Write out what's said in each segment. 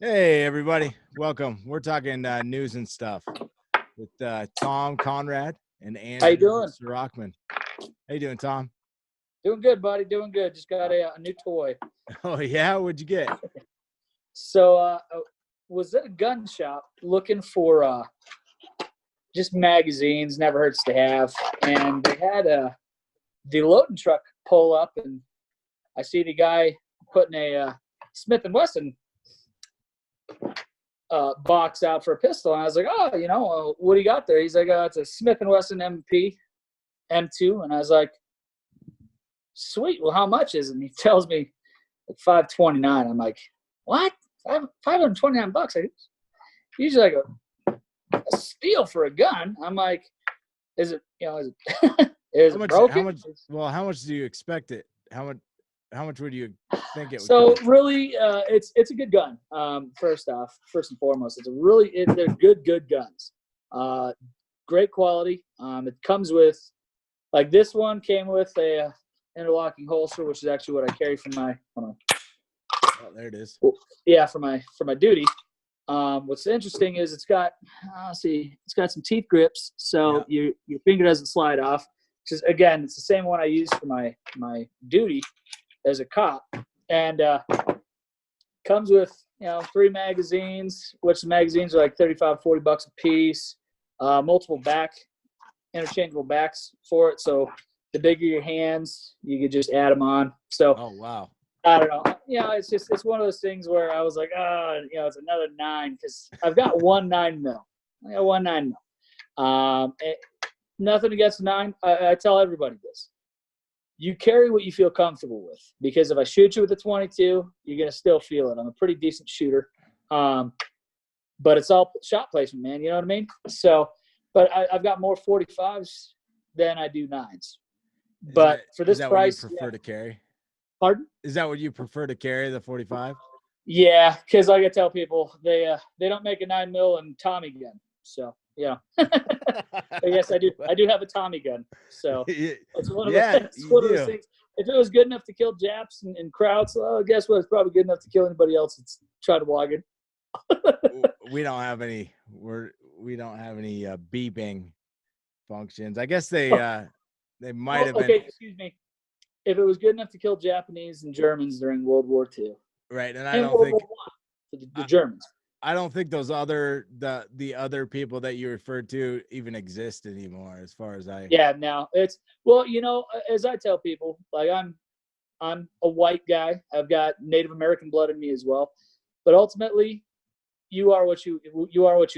Hey, everybody. Welcome. We're talking news and stuff with Tom Conrad and How you Andrew doing? Rockman. How you doing, Tom? Doing good, buddy. Doing good. Just got a new toy. Oh, yeah? What'd you get? So, was at a gun shop looking for just magazines. Never hurts to have. And they had the loading truck pull up, and I see the guy putting a Smith and Wesson box out for a pistol. And I was like, oh, what do you got there? He's like, it's a Smith and Wesson M&P M2. And I was like, sweet. Well, how much is it? And he tells me like $529. I'm like, what? $529? Usually like a steal for a gun. I'm like, is it is it broken? How much do you expect it? How much would you think it would cost? Really, it's a good gun. First and foremost, they're good guns. Great quality. It comes with, like, this one came with a interlocking holster, which is actually what I carry for my. Hold on. Oh, there it is. Yeah, for my duty. What's interesting is it's got some teeth grips, so your finger doesn't slide off. Which is, again, it's the same one I use for my duty as a cop, and comes with 3 magazines, which the magazines are like $35-$40 a piece. Multiple interchangeable backs for it, so the bigger your hands, you could just add them on. So, oh wow, I don't know. It's one of those things where I was like, it's another 9 because I've got one 9mm. I got one 9mm. Nothing against 9. I tell everybody this: you carry what you feel comfortable with, because if I shoot you with a 22, you're gonna still feel it. I'm a pretty decent shooter, but it's all shot placement, man. You know what I mean? So, but I've got more 45s than I do 9s. But for this price, what you prefer to carry? Pardon? Is that what you prefer to carry, the 45? Yeah, because like I tell people, they don't make a 9mm and Tommy gun. So yes, I do. I do have a Tommy gun. So it's one of those things. If it was good enough to kill Japs and Krauts, well, guess what? It's probably good enough to kill anybody else that's trying to walk it. We don't have any. We don't have any beeping functions. I guess they might have been. Okay, excuse me. If it was good enough to kill Japanese and Germans during World War II, right? And I don't think World War I, the Germans. I don't think those the other people that you referred to even exist anymore, as far as I. Yeah, no, it's as I tell people, like, I'm a white guy. I've got Native American blood in me as well, but ultimately, you are what you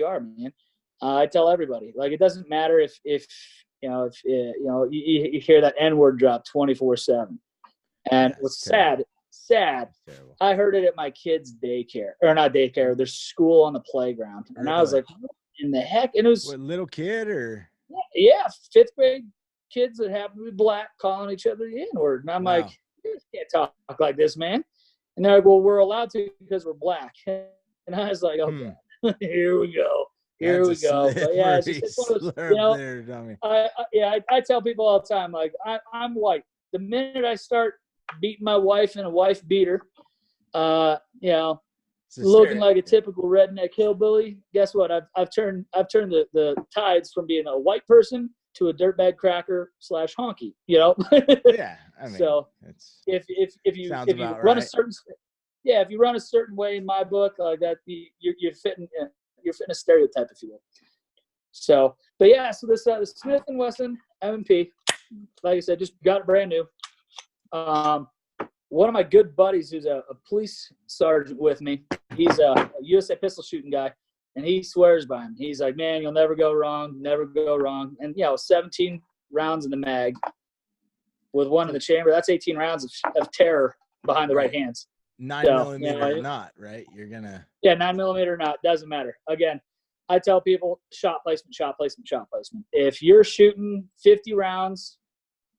are, man. I tell everybody, like, it doesn't matter if you hear that N-word drop 24/7. And what's sad, I heard it at my kids' daycare, or not daycare, their school on the playground. And really? I was like, what in the heck? And it was a little kid, or? Yeah, 5th grade kids that happen to be black calling each other the N-word. And I'm like, you can't talk like this, man. And they're like, well, we're allowed to because we're black. And I was like, okay, here we go. Here we go. But yeah, it's one of those, I tell people all the time, like, I'm white. The minute I start beating my wife in a wife beater, looking like a typical redneck hillbilly, guess what? I've turned the tides from being a white person to a dirtbag cracker / honky. Yeah, I mean, so if you run a certain if you run a certain way in my book, like that, you're fitting a stereotype, if you will. So, but yeah, so this the Smith and Wesson M&P, like I said, just got it brand new. One of my good buddies, who's a police sergeant with me, he's a USA pistol shooting guy, and he swears by him. He's like, man, you'll never go wrong, never go wrong. And 17 rounds in the mag with one in the chamber. That's 18 rounds of terror behind the right hands. 9mm or not, right? You're gonna 9mm or not, doesn't matter. Again, I tell people, shot placement. If you're shooting 50 rounds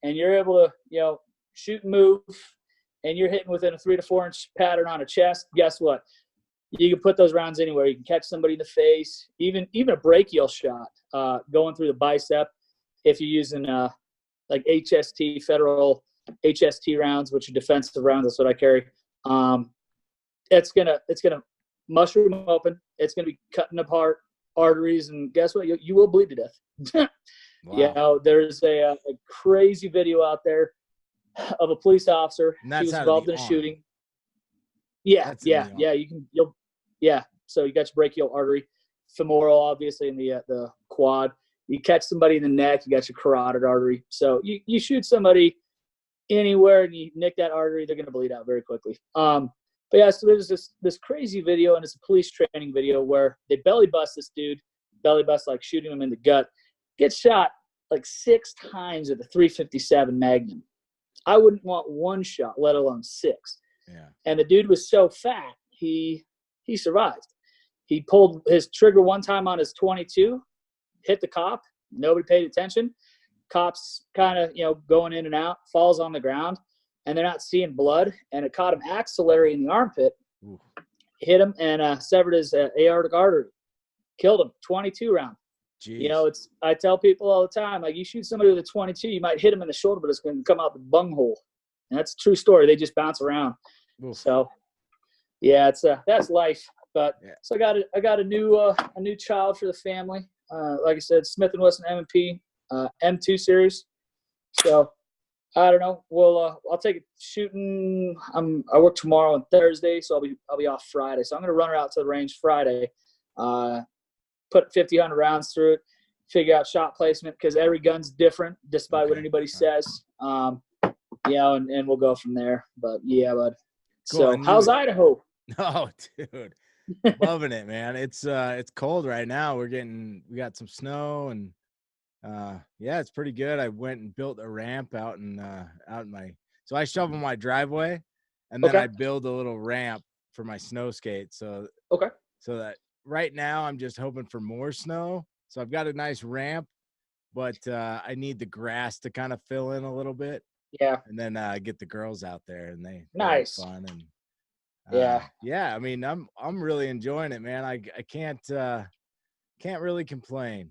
and you're able to shoot and move, and you're hitting within a 3 to 4 inch pattern on a chest, guess what? You can put those rounds anywhere. You can catch somebody in the face, even a brachial shot going through the bicep. If you're using like HST, federal HST rounds, which are defensive rounds, that's what I carry. It's gonna mushroom open. It's going to be cutting apart arteries, and guess what? You will bleed to death. Wow. You know, there's a crazy video out there of a police officer. And that's He was out of involved the in a arm. shooting. Yeah, That's in the arm. Yeah. So you got your brachial artery, femoral, obviously, in the quad. You catch somebody in the neck, you got your carotid artery. So you shoot somebody anywhere and you nick that artery, they're going to bleed out very quickly. But yeah, so there's this crazy video, and it's a police training video where they belly bust this dude, like shooting him in the gut, gets shot like 6 times with a 357 Magnum. I wouldn't want 1 shot, let alone 6. Yeah. And the dude was so fat, he survived. He pulled his trigger one time on his 22, hit the cop. Nobody paid attention. Cop's kind of, going in and out, falls on the ground, and they're not seeing blood. And it caught him axillary in the armpit, Ooh. hit him, and severed his aortic artery. Killed him, 22 round. Jeez. I tell people all the time, like, you shoot somebody with a 22, you might hit him in the shoulder, but it's going to come out the bunghole. And that's a true story. They just bounce around. Oof. So, yeah, that's life. But yeah. So I got a new child for the family. Like I said, Smith and Wesson M&P M2 series. So I don't know. I'll take it shooting. I work tomorrow and Thursday, so I'll be off Friday. So I'm gonna run her out to the range Friday. Put 100 rounds through it. Figure out shot placement because every gun's different, despite what anybody says. And we'll go from there. But yeah, bud. Cool. So how's Idaho? Oh, dude. Loving it, man. It's cold right now. We got some snow, and yeah, it's pretty good. I went and built a ramp out in so I shovel my driveway, and then I build a little ramp for my snow skate. So that right now I'm just hoping for more snow. So I've got a nice ramp, but I need the grass to kind of fill in a little bit. Yeah. And then get the girls out there, and they have fun. And yeah, I mean, I'm really enjoying it, man. I can't really complain.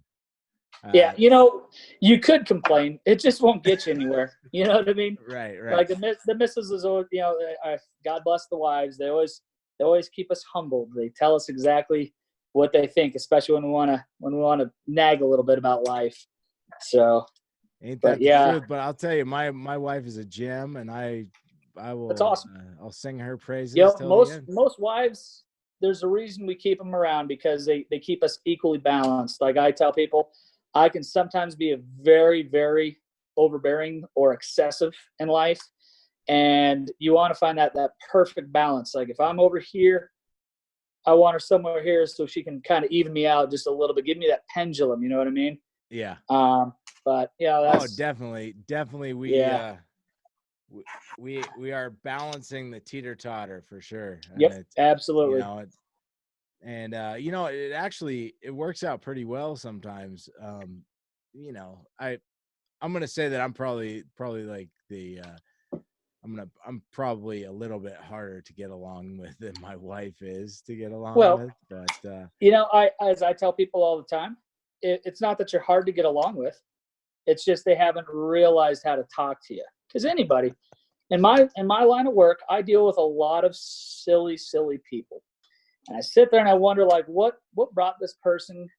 Yeah, you could complain. It just won't get you anywhere. You know what I mean? Right. Like the missus is, God bless the wives. They always keep us humbled. They tell us exactly what they think, especially when we want to nag a little bit about life. So, ain't that the truth? But I'll tell you, my wife is a gem, and I will. That's awesome. I'll sing her praises. Most wives, there's a reason we keep them around, because they keep us equally balanced. Like I tell people, I can sometimes be a very, very overbearing or excessive in life, and you want to find that perfect balance. Like if I'm over here, I want her somewhere here so she can kind of even me out just a little bit, give me that pendulum. You know what I mean? Yeah. But that's definitely. We are balancing the teeter-totter for sure. Yep, absolutely. It works out pretty well sometimes. I'm gonna say that I'm probably like I'm probably a little bit harder to get along with than my wife is to get along with. But as I tell people all the time, it's not that you're hard to get along with. It's just they haven't realized how to talk to you. Because anybody in my line of work, I deal with a lot of silly people. And I sit there and I wonder, like, what brought this person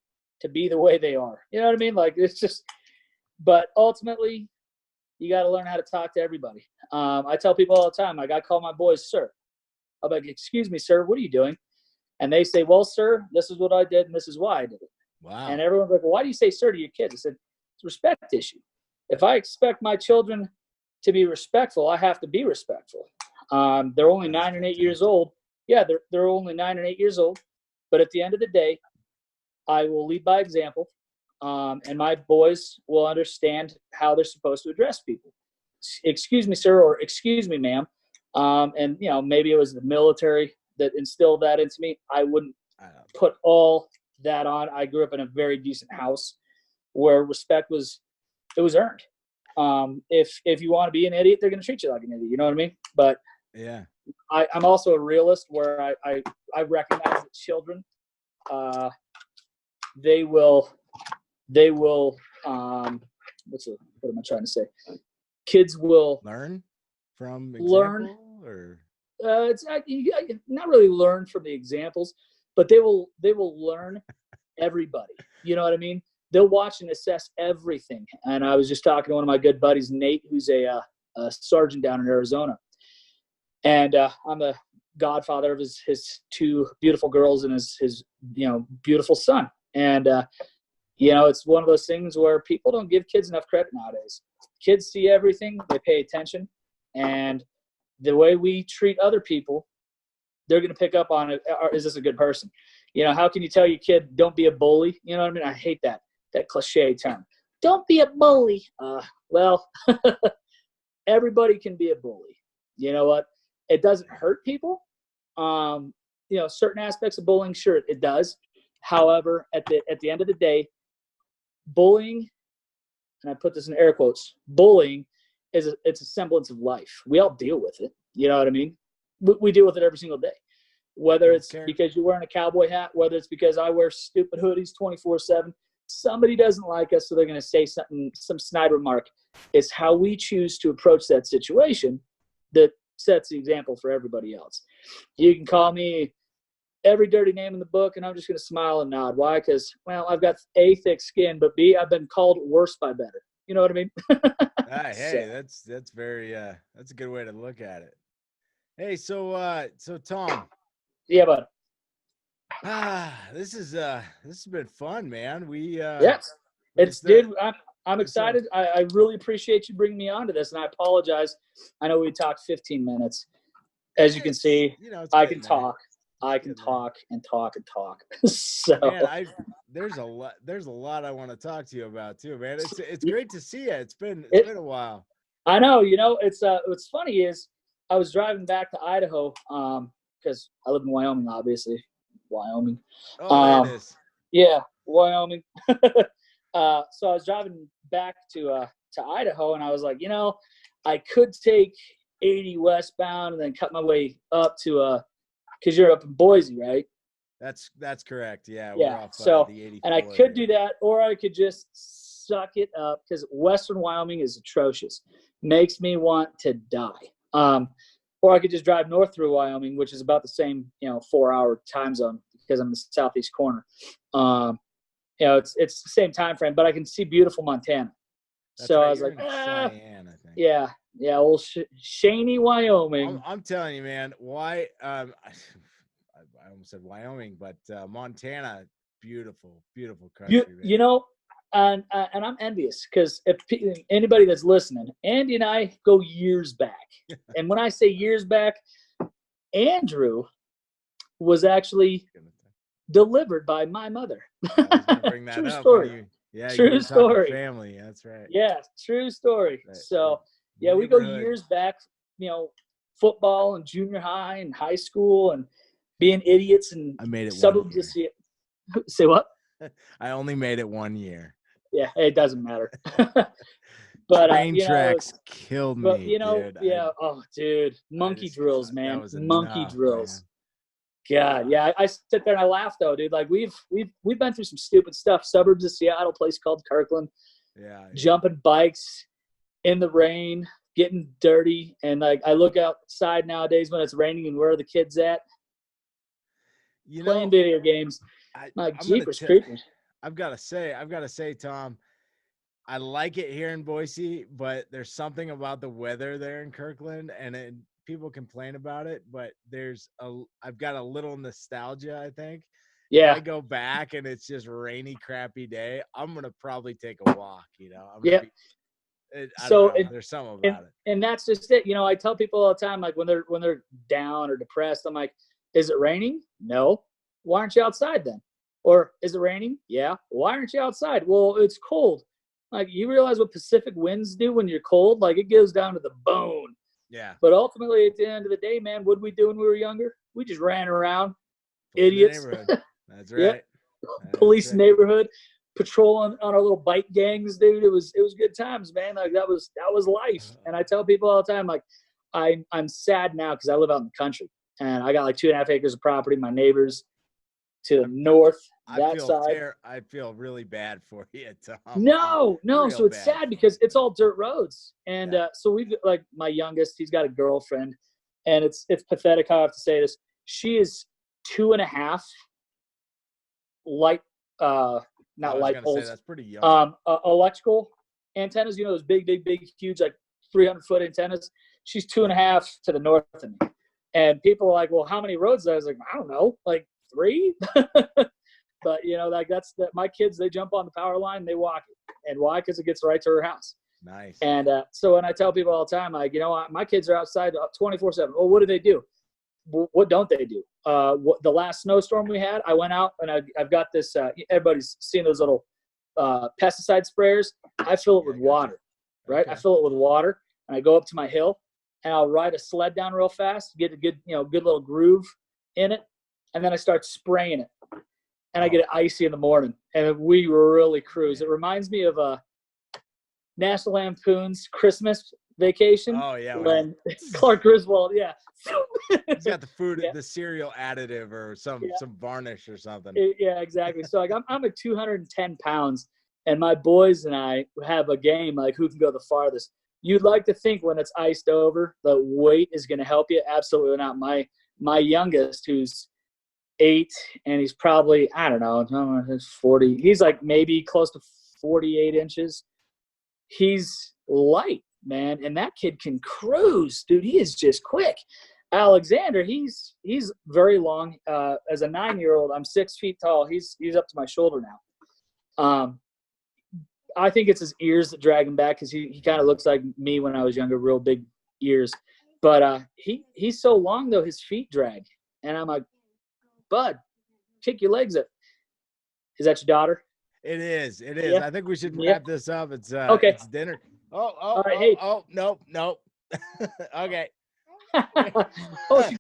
to be the way they are? You know what I mean? Like, it's just, but ultimately, you got to learn how to talk to everybody. I tell people all the time, like, I call my boys, sir. I'm like, excuse me, sir, what are you doing? And they say, well, sir, this is what I did, and this is why I did it. Wow. And everyone's like, well, why do you say sir to your kids? I said, it's a respect issue. If I expect my children to be respectful, I have to be respectful. They're only 9 and 8 years old. Yeah, they're only 9 and 8 years old. But at the end of the day, I will lead by example, and my boys will understand how they're supposed to address people. Excuse me, sir, or excuse me, ma'am. And maybe it was the military that instilled that into me. I wouldn't put all that on. I grew up in a very decent house where respect was earned. If you want to be an idiot, they're going to treat you like an idiot. You know what I mean? But yeah, I'm also a realist where I recognize that children, they will what am I trying to say? Kids will learn from example, or it's not really learn from the examples, but they will learn everybody. You know what I mean? They'll watch and assess everything. And I was just talking to one of my good buddies, Nate, who's a sergeant down in Arizona, and I'm the godfather of his two beautiful girls and his beautiful son. And it's one of those things where people don't give kids enough credit nowadays. Kids see everything, they pay attention, and the way we treat other people, they're going to pick up on it. Is this a good person? How can you tell your kid, don't be a bully? You know what I mean? I hate that cliche term. Don't be a bully. Well, everybody can be a bully. You know what? It doesn't hurt people. Certain aspects of bullying, sure, it does. However, at the end of the day, bullying, and I put this in air quotes, bullying it's a semblance of life. We all deal with it. You know what I mean? We deal with it every single day. Whether it's because you're wearing a cowboy hat, whether it's because I wear stupid hoodies 24/7, somebody doesn't like us, so they're going to say some snide remark. It's how we choose to approach that situation that sets the example for everybody else. You can call me every dirty name in the book, and I'm just going to smile and nod. Why? Because, well, I've got A, thick skin, but B, I've been called worse by better. You know what I mean? Hey, that's very that's a good way to look at it. Hey, so Tom. Yeah, bud. This has been fun, man. Yes, dude. I'm excited. I really appreciate you bringing me on to this, and I apologize. I know we talked 15 minutes. As you can see, I can talk. I can talk and talk and talk. So, man, there's a lot I want to talk to you about too, man. It's great to see you. It's been a while. I know. It's what's funny is I was driving back to Idaho because I live in Wyoming, obviously. Wyoming. Oh, there it is. Yeah, Wyoming. So I was driving back to Idaho, and I was like, I could take 80 westbound and then cut my way up to because you're up in Boise, right? That's correct. Yeah. Yeah. We're off, so the 84 and I could do that, or I could just suck it up because Western Wyoming is atrocious. Makes me want to die. Or I could just drive north through Wyoming, which is about the same, 4-hour time zone because I'm in the southeast corner. It's the same time frame, but I can see beautiful Montana. That's so right. I was You're like, in Cheyenne, I think. Yeah, old Shaney, Wyoming. I'm telling you, man. Why? I almost said Wyoming, but Montana, beautiful, beautiful country. And I'm envious because if anybody that's listening, Andy and I go years back. And when I say years back, Andrew was actually delivered by my mother. I was gonna bring that True up. story. True story. Family. That's right. Yeah, true story. Right. So, yeah, we go years back, football and junior high and high school and being idiots and I made it suburbs. Say what? I only made it 1 year. Yeah, it doesn't matter. But train tracks killed me. But dude. Oh, dude, monkey drills, man. That was monkey enough, drills. Man. God, yeah. I sit there and I laugh though, dude. Like we've been through some stupid stuff. Suburbs of Seattle, place called Kirkland. Yeah. Jumping bikes in the rain, getting dirty, and like I look outside nowadays when it's raining, and where are the kids at? Playing video games. Like jeepers creepers. I've got to say, Tom, I like it here in Boise, but there's something about the weather there in Kirkland, and people complain about it, but I've got a little nostalgia, I think. Yeah. If I go back and it's just rainy, crappy day, I'm going to probably take a walk, Yeah. There's something about it. And that's just it. I tell people all the time, like when they're down or depressed, I'm like, is it raining? No. Why aren't you outside then? Or is it raining? Yeah. Why aren't you outside? Well, it's cold. Like, you realize what Pacific winds do when you're cold? Like, it goes down to the bone. Yeah. But ultimately, at the end of the day, man, what did we do when we were younger? We just ran around. Idiots. That's right. Yep. Police neighborhood, patrolling on our little bike gangs, dude. It was good times, man. Like, that was life. And I tell people all the time, like, I'm sad now because I live out in the country. And I got like 2.5 acres of property. My neighbors to the north, side. I feel really bad for you, Tom. No. So it's sad because it's all dirt roads. And so we've like my youngest, he's got a girlfriend. and it's pathetic how I have to say this. She is 2.5 light, not light poles. That's pretty young. Electrical antennas. You know those big, huge, like 300-foot antennas. She's 2.5 to the north of me, and people are like, "Well, how many roads?" I was like, "I don't know, like 3." But you know, like that's my kids. They jump on the power line, they walk it, and why? Because it gets right to her house. Nice. And so when I tell people all the time, like, you know what, my kids are outside 24/7. Well, what do they do? What don't they do? The last snowstorm we had, I went out and I've got this. Everybody's seen those little pesticide sprayers. I fill it with water, right? Okay. I fill it with water, and I go up to my hill, and I'll ride a sled down real fast, get a good little groove in it, and then I start spraying it, and I get it icy in the morning, and we really cruise. It reminds me of National Lampoon's Christmas Vacation. Oh yeah, when Clark Griswold, yeah, he's got the food, the cereal additive or some varnish or something. Yeah, exactly. So like I'm like 210 pounds, and my boys and I have a game like who can go the farthest. You'd like to think when it's iced over, the weight is going to help you. Absolutely not. My youngest, who's 8, and he's probably, I don't know, he's 40. He's like maybe close to 48 inches. He's light, man, and that kid can cruise, dude. He is just quick. Alexander, he's very long. As a 9-year-old, I'm 6 feet tall. He's up to my shoulder now. I think it's his ears that drag him back because he kind of looks like me when I was younger, real big ears. But he's so long though, his feet drag, and I'm like, bud, kick your legs up. Is that your daughter? It is. Yeah. I think we should wrap this up. It's okay. It's dinner. All right, hey. nope. Okay. Oh, she's